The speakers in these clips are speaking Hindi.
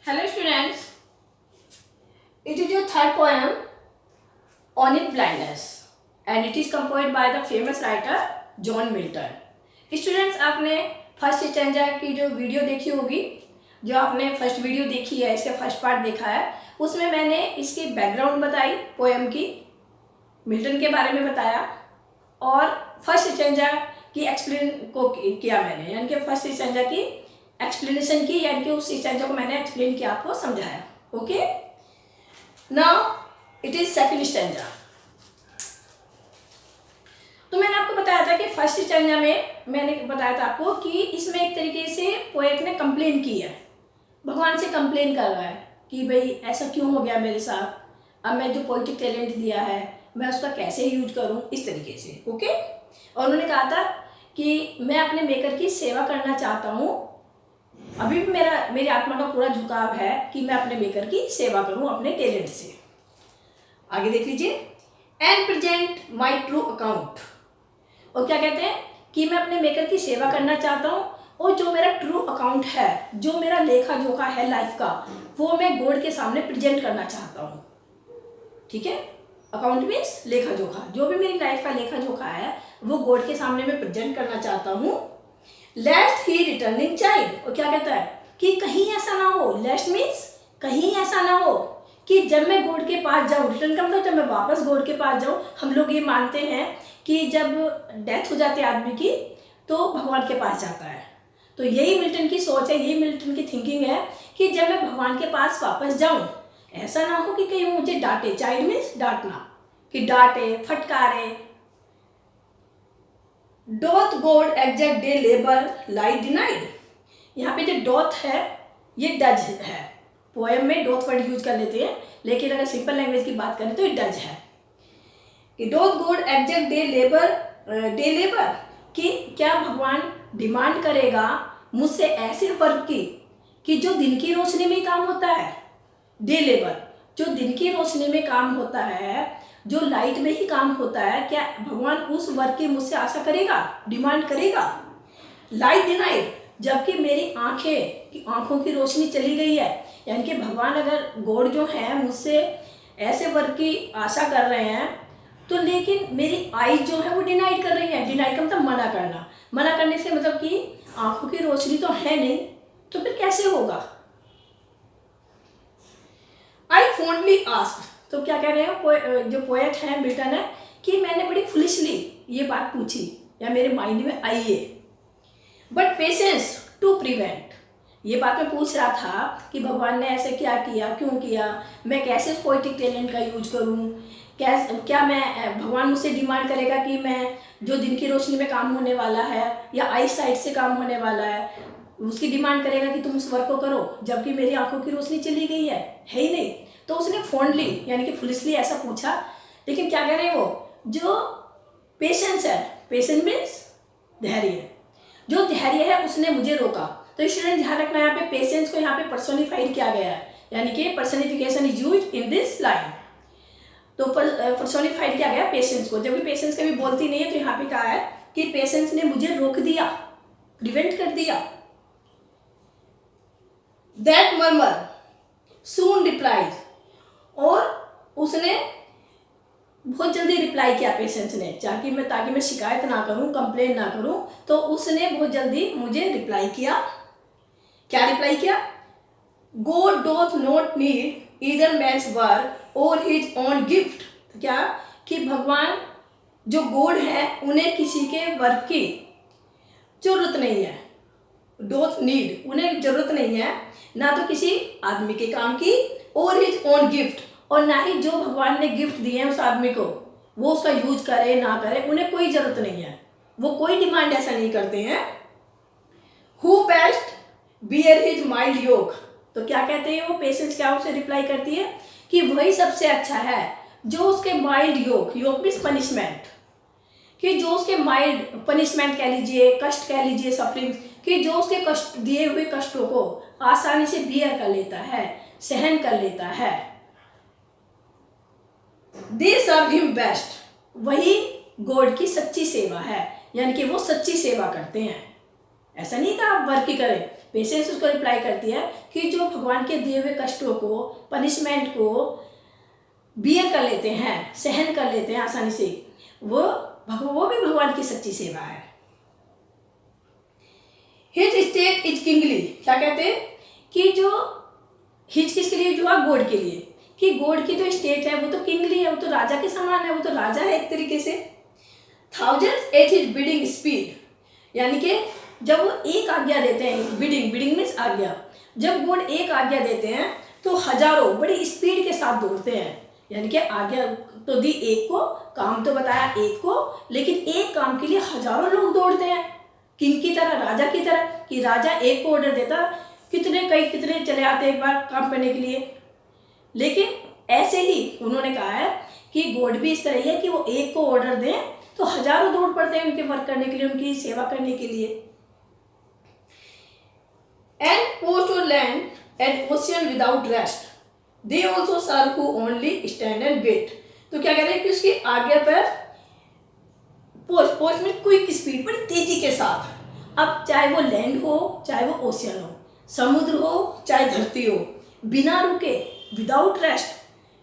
Hello students, it is your third poem on in blindness and it is composed by the famous writer John Milton. Students, आपने फर्स्ट स्टैंजा की जो वीडियो देखी होगी, जो आपने फर्स्ट वीडियो देखी है, इसका फर्स्ट पार्ट देखा है, उसमें मैंने इसकी बैकग्राउंड बताई पोएम की, मिल्टन के बारे में बताया और फर्स्ट स्टैंजा की एक्सप्लेन को किया मैंने, यानी कि फर्स्ट स्टैंजा की एक्सप्लेनेशन की, यानी कि उस स्टैंजा को मैंने एक्सप्लेन किया, आपको समझाया. Okay, now it is second stanza. तो मैंने आपको बताया था कि फर्स्ट स्टैंजा में मैंने बताया था आपको कि इसमें एक तरीके से पोएट ने कंप्लेन की है, भगवान से कंप्लेन कर रहा है कि भाई ऐसा क्यों हो गया मेरे साथ, अब मैं जो पोइटिक टैलेंट दिया है मैं उसका कैसे यूज करूं, इस तरीके से. ओके, और उन्होंने कहा था कि मैं अपने मेकर की सेवा करना चाहता हूं, अभी भी मेरी आत्मा का पूरा झुकाव है कि मैं अपने मेकर की सेवा करूं अपने टैलेंट से. आगे देख लीजिए, and present my true account. और क्या कहते हैं कि मैं अपने मेकर की सेवा करना चाहता हूँ और जो मेरा ट्रू अकाउंट है, जो मेरा लेखा जोखा है लाइफ का, वो मैं गॉड के सामने प्रेजेंट करना चाहता हूँ. ठीक है, अकाउंट मीन्स लेखा जोखा, जो भी मेरी लाइफ का लेखा जोखा है वो गॉड के सामने मैं प्रेजेंट करना चाहता हूँ. लेस्ट ही रिटर्निंग चाइल्ड. और क्या कहता है कि कहीं ऐसा ना हो, लेस्ट मीन्स कहीं ऐसा ना हो कि जब मैं गॉड के पास जाऊँ, रिटर्न का मतलब जब मैं वापस गॉड के पास जाऊँ. हम लोग ये मानते हैं कि जब डेथ हो जाती है आदमी की तो भगवान के पास जाता है. तो यही मिल्टन की सोच है, यही मिल्टन की थिंकिंग है कि जब मैं भगवान के पास वापस जाऊँ, ऐसा ना हो कि कहीं वो मुझे डांटे. चाइल्ड मीन्स डांटना, कि डांटे, फटकारे. डोथ गॉड एग्जैक्ट डे लेबर लाई डिनाइड. यहाँ पे जो डोथ है ये डज है. पोएम में डोथ वर्ड यूज कर लेते हैं, लेकिन अगर सिंपल लैंग्वेज की बात करें तो ये डज है कि डोथ गॉड एग्जैक्ट डे लेबर, कि क्या भगवान डिमांड करेगा मुझसे ऐसे वर्क की कि जो दिन की रोशनी में काम होता है. डे लेबर, जो दिन की रोशनी में काम होता है, जो लाइट में ही काम होता है, क्या भगवान उस वर्क की मुझसे आशा करेगा, डिमांड करेगा. लाइट डिनाइड, जबकि मेरी आंखों की रोशनी चली गई है, यानी कि भगवान अगर गॉड जो है मुझसे ऐसे वर्क की आशा कर रहे हैं तो लेकिन मेरी आईज जो है वो डिनाइड कर रही है. डिनाइड का मतलब मना करना. मना करने से मतलब कि आंखों की रोशनी तो है नहीं, तो फिर कैसे होगा. आई फॉन्डली आस्क्ड. तो क्या कह रहे हैं जो पोएट है मिल्टन है कि मैंने बड़ी फुलिशली ये बात पूछी या मेरे माइंड में आई है, बट पेशेंस टू प्रिवेंट. ये बात मैं पूछ रहा था कि भगवान ने ऐसे क्या किया, क्यों किया, मैं कैसे पोइटिक टैलेंट का यूज करूं, क्या मैं भगवान मुझसे डिमांड करेगा कि मैं जो दिन की रोशनी में काम होने वाला है या आई साइड से काम होने वाला है उसकी डिमांड करेगा कि तुम उस वर्क को करो, जबकि मेरी आंखों की रोशनी चली गई है ही नहीं. तो उसने फॉन्डली यानी कि फुलिशली ऐसा पूछा. लेकिन क्या कह रहे हैं वो जो पेशेंस है, पेशेंस मीन्स धैर्य, जो धैर्य है उसने मुझे रोका. तो स्टूडेंट ध्यान रखना, यहाँ पे पेशेंस को यहाँ पे पर्सोनिफाइड किया गया है, यानी कि personification is used in this line. तो पर्सोनिफाइड किया गया पेशेंस को, जबकि पेशेंस कभी बोलती नहीं है. तो यहाँ पे कहा है कि पेशेंस ने मुझे रोक दिया, प्रिवेंट कर दिया. That murmur soon replies. और उसने बहुत जल्दी रिप्लाई किया पेशेंस ने, ताकि मैं शिकायत ना करूं, कंप्लेन ना करूं. तो उसने बहुत जल्दी मुझे रिप्लाई किया. क्या रिप्लाई किया? God doth not need either man's work or his own gift. क्या कि भगवान जो गॉड है उन्हें किसी के वर्क की जरूरत नहीं है. डोथ नीड, उन्हें जरूरत नहीं है ना तो किसी आदमी के काम की, और हिज ओन गिफ्ट, और ना ही जो भगवान ने गिफ्ट दिए हैं उस आदमी को वो उसका यूज करे ना करे, उन्हें कोई जरूरत नहीं है. वो कोई डिमांड ऐसा नहीं करते हैं. Who best bear his mild yoke. तो क्या कहते हैं वो पेशेंस, क्या उसे रिप्लाई करती है कि वही सबसे अच्छा है जो उसके माइल्ड योक मीन्स पनिशमेंट, कि जो उसके माइल्ड पनिशमेंट कह लीजिए, कष्ट कह लीजिए, सफरिंग, कि जो उसके कष्ट दिए हुए कष्टों को आसानी से बियर कर लेता है, सहन कर लेता है. दे सर्व हिम बेस्ट, वही गॉड की सच्ची सेवा है, यानी कि वो सच्ची सेवा करते हैं. ऐसा नहीं कि आप वर्क ही करें। पेशेंस उसको रिप्लाई करती है कि जो भगवान के दिए हुए कष्टों को, पनिशमेंट को बियर कर लेते हैं, सहन कर लेते हैं आसानी से, वो भी भगवान की सच्ची सेवा है। हिज स्टेट इज किंगली, क्या कहते हैं कि जो हिज किसके लिए, जो है गॉड के लिए, कि गॉड की जो स्टेट है वो तो किंगली है, वो तो राजा के समान है, वो तो राजा है एक तरीके से। Thousands at his bidding speed, यानी कि जब वो एक आज्ञा देते हैं, बिडिंग मीन्स आज्ञा, जब गॉड एक आज्ञा देते हैं तो हजारों बड़ी स्पीड के साथ दौड़ते हैं। यानी कि आज्ञा तो दी एक को, काम तो बताया एक को, लेकिन एक काम के लिए हजारों लोग दौड़ते हैं, किंग की तरह, राजा की तरह, कि राजा एक को ऑर्डर देता, कितने चले आते एक बार काम करने के लिए। लेकिन ऐसे ही उन्होंने कहा है कि गॉड भी इस तरह है कि वो एक को ऑर्डर दें तो हजारों दौड़ पड़ते हैं उनके वर्क करने के लिए, उनकी सेवा करने के लिए। And post o'er land and ocean without rest, they also serve who only stand and wait. तो क्या कह रहे हैं कि उसकी आज्ञा पर पोस्ट में क्विक स्पीड, बड़ी तेजी के साथ, अब चाहे वो लैंड हो चाहे वो ओशियन हो, समुद्र हो चाहे धरती हो, बिना रुके, विदाउट रेस्ट,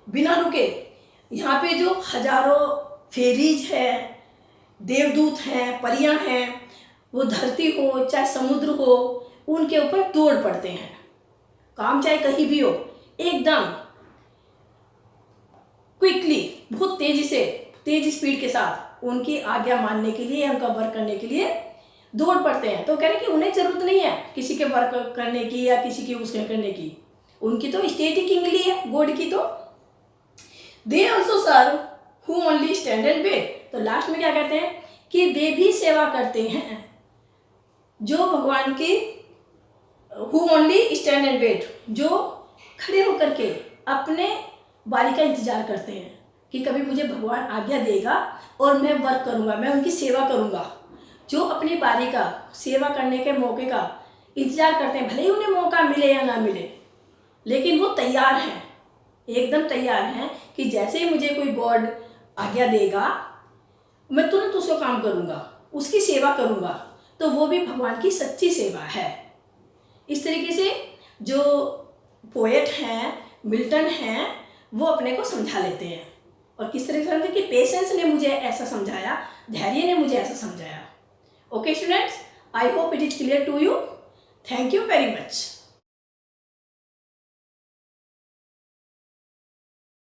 बिना रुके, यहाँ पे जो हजारों फेरीज है, देवदूत हैं, परियां हैं, वो धरती हो चाहे समुद्र हो, उनके ऊपर दौड़ पड़ते हैं। काम चाहे कहीं भी हो, एकदम क्विकली, बहुत तेजी से, तेज स्पीड के साथ उनकी आज्ञा मानने के लिए, उनका वर्क करने के लिए दौड़ पड़ते हैं। तो कह रहे हैं कि उन्हें जरूरत नहीं है किसी के वर्क करने की या किसी की उसके करने की, उनकी तो स्टेट ही किंगली है गॉड की। तो they also serve who only stand and wait, तो लास्ट में क्या कहते हैं कि वे भी सेवा करते हैं जो भगवान की, who only stand and wait, जो खड़े होकर के अपने बारी का इंतजार करते हैं कि कभी मुझे भगवान आज्ञा देगा और मैं वर्क करूँगा, मैं उनकी सेवा करूँगा। जो अपनी बारी का, सेवा करने के मौके का इंतजार करते हैं, भले ही उन्हें मौका मिले या ना मिले, लेकिन वो तैयार हैं, एकदम तैयार हैं कि जैसे ही मुझे कोई गॉड आज्ञा देगा मैं तुरंत उसको काम करूँगा, उसकी सेवा करूँगा। तो वो भी भगवान की सच्ची सेवा है। इस तरीके से जो पोएट हैं, मिल्टन हैं, वो अपने को समझा लेते हैं। और किस तरह से समझे कि पेशेंस ने मुझे ऐसा समझाया, धैर्य ने मुझे ऐसा समझाया। Okay students, I hope it is clear to you. Thank you very much.